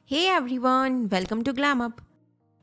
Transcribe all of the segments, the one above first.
Hey everyone, welcome to Glam Up.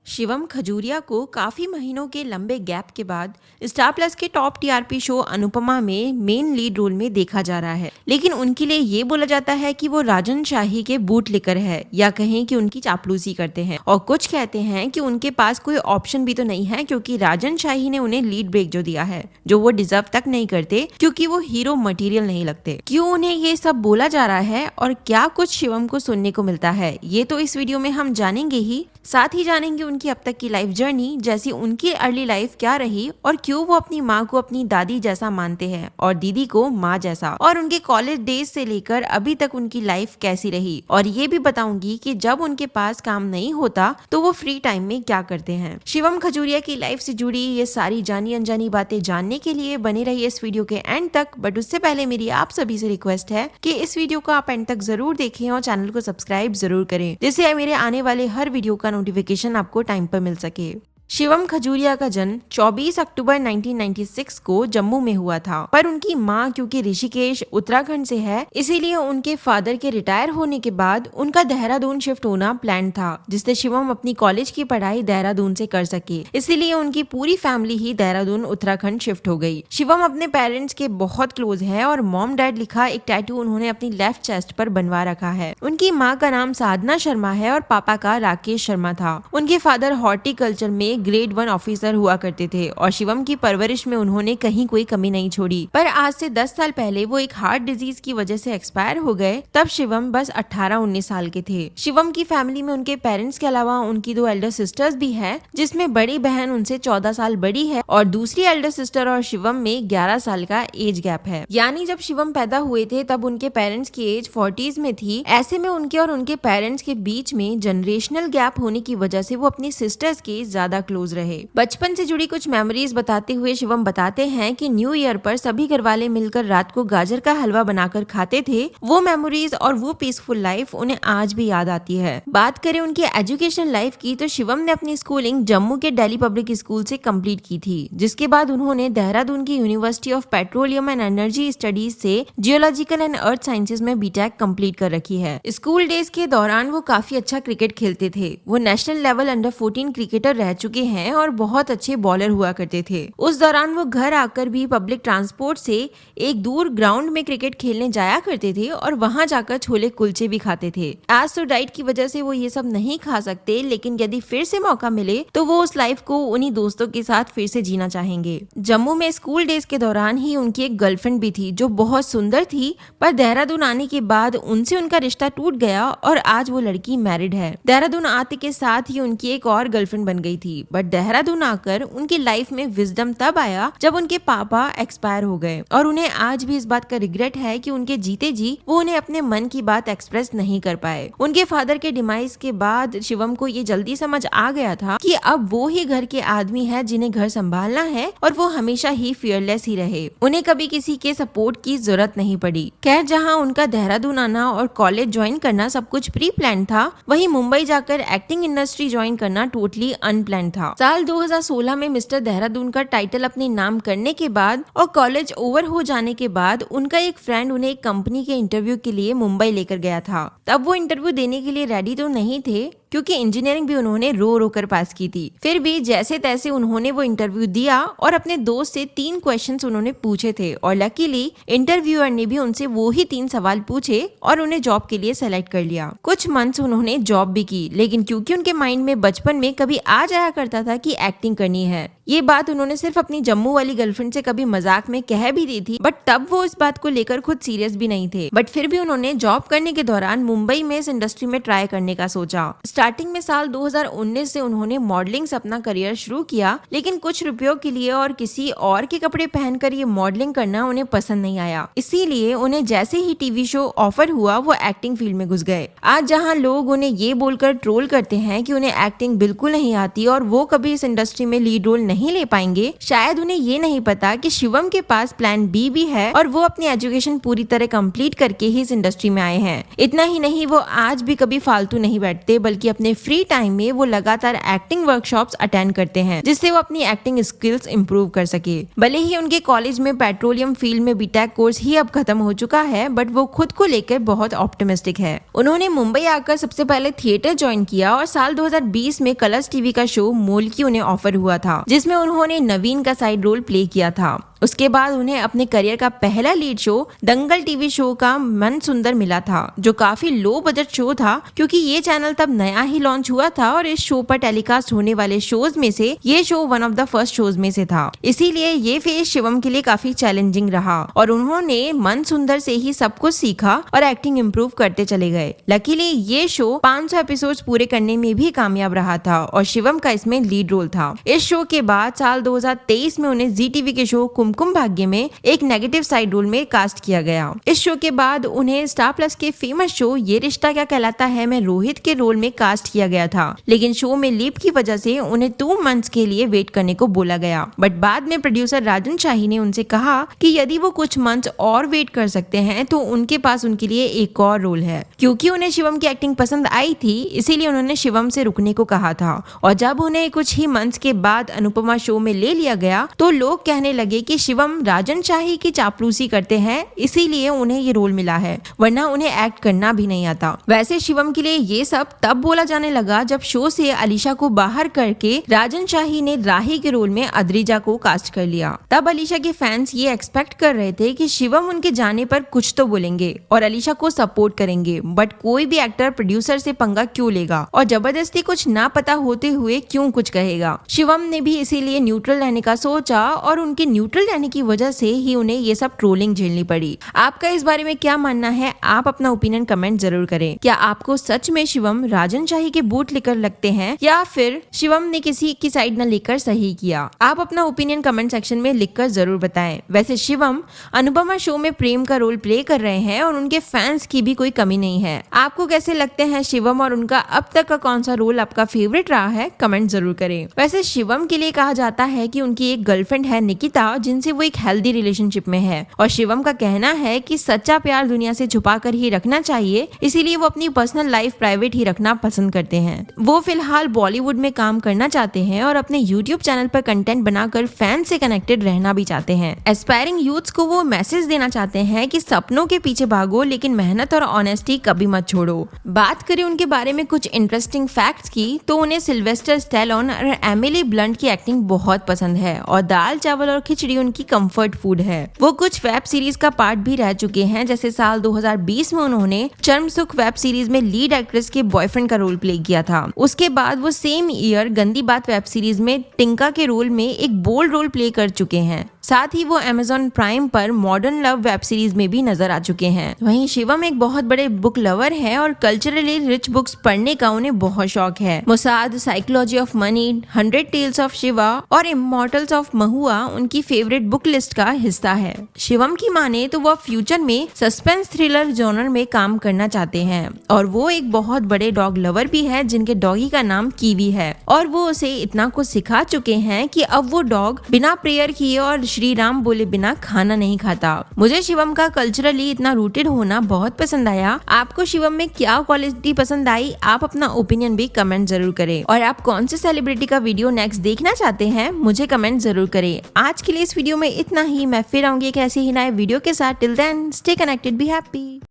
Shivam Khajuria को काफ़ी महीनों के लंबे गैप के बाद स्टार प्लस के टॉप टीआरपी शो अनुपमा में मेन लीड रोल में देखा जा रहा है। लेकिन उनके लिए ये बोला जाता है कि वो राजन शाही के बूट लिकर है, या कहें कि उनकी चापलूसी करते हैं। और कुछ कहते हैं कि उनके पास कोई ऑप्शन भी तो नहीं है, क्योंकि राजन शाही ने उन्हें लीड ब्रेक जो दिया है, जो वो डिजर्व तक नहीं करते, क्योंकि वो हीरो मटेरियल नहीं लगते। क्यों उन्हें ये सब बोला जा रहा है और क्या कुछ शिवम को सुनने को मिलता है, ये तो इस वीडियो में हम जानेंगे ही। साथ ही जानेंगे उनकी अब तक की लाइफ जर्नी, जैसी उनकी अर्ली लाइफ क्या रही और क्यों वो अपनी माँ को अपनी दादी जैसा मानते हैं और दीदी को माँ जैसा, और उनके कॉलेज डेज से लेकर अभी तक उनकी लाइफ कैसी रही। और ये भी बताऊंगी कि जब उनके पास काम नहीं होता तो वो फ्री टाइम में क्या करते हैं। शिवम खजूरिया की लाइफ से जुड़ी ये सारी जानी अनजानी बातें जानने के लिए बने रहिए इस वीडियो के एंड तक। बट उससे पहले मेरी आप सभी से रिक्वेस्ट है कि इस वीडियो को आप एंड तक जरूर देखें और चैनल को सब्सक्राइब जरूर करें, जिससे मेरे आने वाले हर वीडियो का नोटिफिकेशन आपको टाइम पर मिल सके। शिवम खजूरिया का जन्म 24 अक्टूबर 1996 को जम्मू में हुआ था, पर उनकी मां क्योंकि ऋषिकेश उत्तराखंड से है, इसीलिए उनके फादर के रिटायर होने के बाद उनका देहरादून शिफ्ट होना प्लान था, जिससे शिवम अपनी कॉलेज की पढ़ाई देहरादून से कर सके। इसीलिए उनकी पूरी फैमिली ही देहरादून उत्तराखंड शिफ्ट हो गई। शिवम अपने पेरेंट्स के बहुत क्लोज है और मॉम डैड लिखा एक टैटू उन्होंने अपनी लेफ्ट चेस्ट पर बनवा रखा है। उनकी माँ का नाम साधना शर्मा है और पापा का राकेश शर्मा था। उनके फादर हॉर्टिकल्चर में ग्रेड 1 ऑफिसर हुआ करते थे और शिवम की परवरिश में उन्होंने कहीं कोई कमी नहीं छोड़ी। पर आज से 10 साल पहले वो एक हार्ट डिजीज की वजह से एक्सपायर हो गए। तब शिवम बस 18-19 साल के थे। शिवम की फैमिली में उनके पेरेंट्स के अलावा उनकी 2 एल्डर सिस्टर्स भी हैं, जिसमें बड़ी बहन उनसे 14 साल बड़ी है और दूसरी एल्डर सिस्टर और शिवम में 11 साल का एज गैप है। यानी जब शिवम पैदा हुए थे तब उनके पेरेंट्स की एज 40s में थी। ऐसे में उनके और उनके पेरेंट्स के बीच में जनरेशनल गैप होने की वजह से वो अपनी सिस्टर्स के ज्यादा क्लोज रहे। बचपन से जुड़ी कुछ मेमोरीज बताते हुए शिवम बताते हैं कि न्यू ईयर पर सभी घरवाले मिलकर रात को गाजर का हलवा बनाकर खाते थे। वो मेमोरीज और वो पीसफुल लाइफ उन्हें आज भी याद आती है। बात करें उनकी एजुकेशन लाइफ की, तो शिवम ने अपनी स्कूलिंग जम्मू के दिल्ली पब्लिक स्कूल से कंप्लीट की थी, जिसके बाद उन्होंने देहरादून की university of petroleum and energy studies से जियोलॉजिकल एंड अर्थ साइंसेज में बीटेक कंप्लीट कर रखी है। स्कूल डेज के दौरान वो काफी अच्छा क्रिकेट खेलते थे। वो नेशनल लेवल अंडर 14 क्रिकेटर रह चुके हैं और बहुत अच्छे बॉलर हुआ करते थे। उस दौरान वो घर आकर भी पब्लिक ट्रांसपोर्ट से एक दूर ग्राउंड में क्रिकेट खेलने जाया करते थे और वहां जाकर छोले कुलचे भी खाते थे। आज तो डाइट की वजह से वो ये सब नहीं खा सकते, लेकिन यदि फिर से मौका मिले तो वो उस लाइफ को उन्हीं दोस्तों के साथ फिर से जीना चाहेंगे। जम्मू में स्कूल डेज के दौरान ही उनकी एक गर्लफ्रेंड भी थी जो बहुत सुंदर थी, पर देहरादून आने के बाद उनसे उनका रिश्ता टूट गया और आज वो लड़की मैरिड है। देहरादून आते के साथ ही उनकी एक और गर्लफ्रेंड बन गई थी। बट देहरादून आकर उनकी लाइफ में विजडम तब आया जब उनके पापा एक्सपायर हो गए, और उन्हें आज भी इस बात का रिग्रेट है कि उनके जीते जी वो उन्हें अपने मन की बात एक्सप्रेस नहीं कर पाए। उनके फादर के डिमाइस के बाद शिवम को ये जल्दी समझ आ गया था कि अब वो ही घर के आदमी है जिन्हें घर संभालना है, और वो हमेशा ही फियरलेस ही रहे। उन्हें कभी किसी के सपोर्ट की जरूरत नहीं पड़ी। खैर, जहाँ उनका देहरादून आना और कॉलेज ज्वाइन करना सब कुछ प्री प्लान था, वहीं मुंबई जाकर एक्टिंग इंडस्ट्री ज्वाइन करना टोटली अनप्लान था। साल 2016 में मिस्टर देहरादून का टाइटल अपने नाम करने के बाद और कॉलेज ओवर हो जाने के बाद उनका एक फ्रेंड उन्हें एक कंपनी के इंटरव्यू के लिए मुंबई लेकर गया था। तब वो इंटरव्यू देने के लिए रेडी तो नहीं थे, क्योंकि इंजीनियरिंग भी उन्होंने रो रो कर पास की थी। फिर भी जैसे तैसे उन्होंने वो इंटरव्यू दिया और अपने दोस्त से 3 क्वेश्चंस उन्होंने पूछे थे, और लकीली इंटरव्यूअर ने भी उनसे वो ही 3 सवाल पूछे और उन्हें जॉब के लिए सेलेक्ट कर लिया। कुछ मंथ्स उन्होंने जॉब भी की, लेकिन क्योंकि उनके माइंड में बचपन में कभी आ जाया करता था कि एक्टिंग करनी है, ये बात उन्होंने सिर्फ अपनी जम्मू वाली गर्लफ्रेंड से कभी मजाक में कह भी दी थी, बट तब वो इस बात को लेकर खुद सीरियस भी नहीं थे। बट फिर भी उन्होंने जॉब करने के दौरान मुंबई में इस इंडस्ट्री में ट्राई करने का सोचा। स्टार्टिंग में साल 2019 से उन्होंने मॉडलिंग से अपना करियर शुरू किया, लेकिन कुछ रुपयों के लिए और किसी और के कपड़े पहनकर ये मॉडलिंग करना उन्हें पसंद नहीं आया। इसीलिए उन्हें जैसे ही टीवी शो ऑफर हुआ वो एक्टिंग फील्ड में घुस गए। आज जहाँ लोग उन्हें ये बोलकर ट्रोल करते हैं कि उन्हें एक्टिंग बिल्कुल नहीं आती और वो कभी इस इंडस्ट्री में लीड रोल नहीं ले पाएंगे, शायद उन्हें ये नहीं पता कि शिवम के पास प्लान बी भी है और वो अपनी एजुकेशन पूरी तरह कंप्लीट करके ही इस इंडस्ट्री में आए हैं। इतना ही नहीं, वो आज भी कभी फालतू नहीं बैठते, बल्कि अपने फ्री टाइम में वो लगातार एक्टिंग वर्कशॉप्स अटेंड करते हैं, जिससे वो अपनी एक्टिंग स्किल्स इंप्रूव कर सके। भले ही उनके कॉलेज में पेट्रोलियम फील्ड में बीटेक कोर्स ही अब खत्म हो चुका है, बट वो खुद को लेकर बहुत ऑप्टिमिस्टिक है। उन्होंने मुंबई आकर सबसे पहले थिएटर ज्वाइन किया और साल 2020 में कलर्स टीवी का शो मोलकी उन्हें ऑफर हुआ था, जिसमें उन्होंने नवीन का साइड रोल प्ले किया था। उसके बाद उन्हें अपने करियर का पहला लीड शो दंगल टीवी शो का मन सुंदर मिला था, जो काफी लो बजट शो था, क्योंकि ये चैनल तब नया ही लॉन्च हुआ था और इस शो पर टेलीकास्ट होने वाले शोज में से ये show one of the first shows में से था। इसीलिए ये फेज शिवम के लिए काफी चैलेंजिंग रहा और उन्होंने मन सुंदर से ही सब कुछ सीखा और एक्टिंग इम्प्रूव करते चले गए। लकीली ये शो 500 एपिसोड्स पूरे करने में भी कामयाब रहा था और शिवम का इसमें लीड रोल था। इस शो के बाद साल 2023 में उन्हें जी टीवी के शो कुमकुम भाग्य में एक नेगेटिव साइड रोल में कास्ट किया गया। इस शो के बाद उन्हें स्टार प्लस के फेमस शो ये रिश्ता क्या कहलाता है में रोहित के रोल में कास्ट किया गया था, लेकिन शो में लीप की वजह से उन्हें 2 मंथ्स के लिए वेट करने को बोला गया। बट बाद में प्रोड्यूसर राजन शाही ने उनसे कहा कि यदि वो कुछ मंथ्स और वेट कर सकते हैं तो उनके पास उनके लिए एक और रोल है। क्योंकि उन्हें शिवम की एक्टिंग पसंद आई थी, इसीलिए उन्होंने शिवम से रुकने को कहा था। और जब उन्हें कुछ ही मंथ्स के बाद अनुपमा शो में ले लिया गया तो लोग कहने लगे कि शिवम राजन शाही की चापलूसी करते हैं, इसीलिए उन्हें ये रोल मिला है, वरना उन्हें एक्ट करना भी नहीं आता। वैसे शिवम के लिए ये सब तब बोला जाने लगा जब शो से अलीशा को बाहर करके राजन शाही ने राही के रोल में अद्रिजा को कास्ट कर लिया। तब अलीशा के फैंस ये एक्सपेक्ट कर रहे थे कि शिवम उनके जाने पर कुछ तो बोलेंगे और अलीशा को सपोर्ट करेंगे, बट कोई भी एक्टर प्रोड्यूसर से पंगा क्यों लेगा और जबरदस्ती कुछ ना पता होते हुए क्यों कुछ कहेगा। शिवम ने भी इसीलिए न्यूट्रल रहने का सोचा और उनके न्यूट्रल रहने की वजह से ही उन्हें ये सब ट्रोलिंग झेलनी पड़ी। आपका इस बारे में क्या मानना है? आप अपना ओपिनियन कमेंट जरूर करें। क्या आपको सच में शिवम राजन शाही के बूट लेकर लगते हैं या फिर शिवम ने किसी की साइड न लेकर सही किया? आप अपना ओपिनियन कमेंट सेक्शन में लिखकर जरूर बताएं। वैसे शिवम अनुपमा शो में प्रेम का रोल प्ले कर रहे हैं और उनके फैंस की भी कोई कमी नहीं है। आपको कैसे लगते हैं शिवम और उनका अब तक का कौन सा रोल आपका फेवरेट रहा है? कमेंट जरूर करें। वैसे शिवम के लिए कहा जाता है कि उनकी एक गर्लफ्रेंड है निकिता, जिनसे वो एक हेल्दी रिलेशनशिप में है और शिवम का कहना है कि सच्चा प्यार दुनिया से छुपा कर ही रखना चाहिए, इसीलिए वो अपनी पर्सनल लाइफ प्राइवेट ही रखना पसंद करते हैं। वो फिलहाल बॉलीवुड में काम करना चाहते हैं और अपने यूट्यूब चैनल पर कंटेंट बनाकर फैंस से कनेक्टेड रहना भी चाहते हैं। एस्पायरिंग यूथ्स को वो मैसेज देना चाहते हैं कि सपनों के पीछे भागो, लेकिन मेहनत और ऑनेस्टी कभी मत छोड़ो। बात करें उनके बारे में कुछ इंटरेस्टिंग फैक्ट्स की, तो उन्हें सिल्वेस्टर स्टैलोन और एमिली ब्लंट की एक्टिंग बहुत पसंद है और दाल चावल और खिचड़ी उनकी कंफर्ट फूड है। वो कुछ वेब सीरीज का पार्ट भी रह चुके हैं, जैसे साल 2020 में उन्होंने चर्म सुख वेब सीरीज में लीड एक्ट्रेस के बॉयफ्रेंड का रोल प्ले किया था। उसके बाद वो सेम ईयर गंदी बात वेब सीरीज में टिंका के रोल में एक बोल्ड रोल प्ले कर चुके हैं। साथ ही वो Amazon प्राइम पर मॉडर्न लव वेब सीरीज में भी नजर आ चुके हैं। वहीं शिवम एक बहुत बड़े बुक लवर है और कल्चरली रिच बुक्स पढ़ने का उन्हें बहुत शौक है। Mossad, psychology of money, 100 tales of Shiva और इमॉर्टल्स ऑफ महुआ उनकी फेवरेट बुक लिस्ट का हिस्सा है। शिवम की माने तो वो फ्यूचर में सस्पेंस थ्रिलर जॉनर में काम करना चाहते हैं और वो एक बहुत बड़े डॉग लवर भी है, जिनके डॉगी का नाम कीवी है और वो उसे इतना कुछ सिखा चुके हैं कि अब वो डॉग बिना प्रेयर किए और श्री राम बोले बिना खाना नहीं खाता। मुझे शिवम का कल्चरली इतना रूटेड होना बहुत पसंद आया। आपको शिवम में क्या क्वालिटी पसंद आई? आप अपना ओपिनियन भी कमेंट जरूर करें और आप कौन से सेलिब्रिटी का वीडियो नेक्स्ट देखना चाहते हैं मुझे कमेंट जरूर करें। आज के लिए इस वीडियो में इतना ही। मैं फिर आऊंगी एक ऐसे ही नए वीडियो के साथ। Till then stay connected, be happy.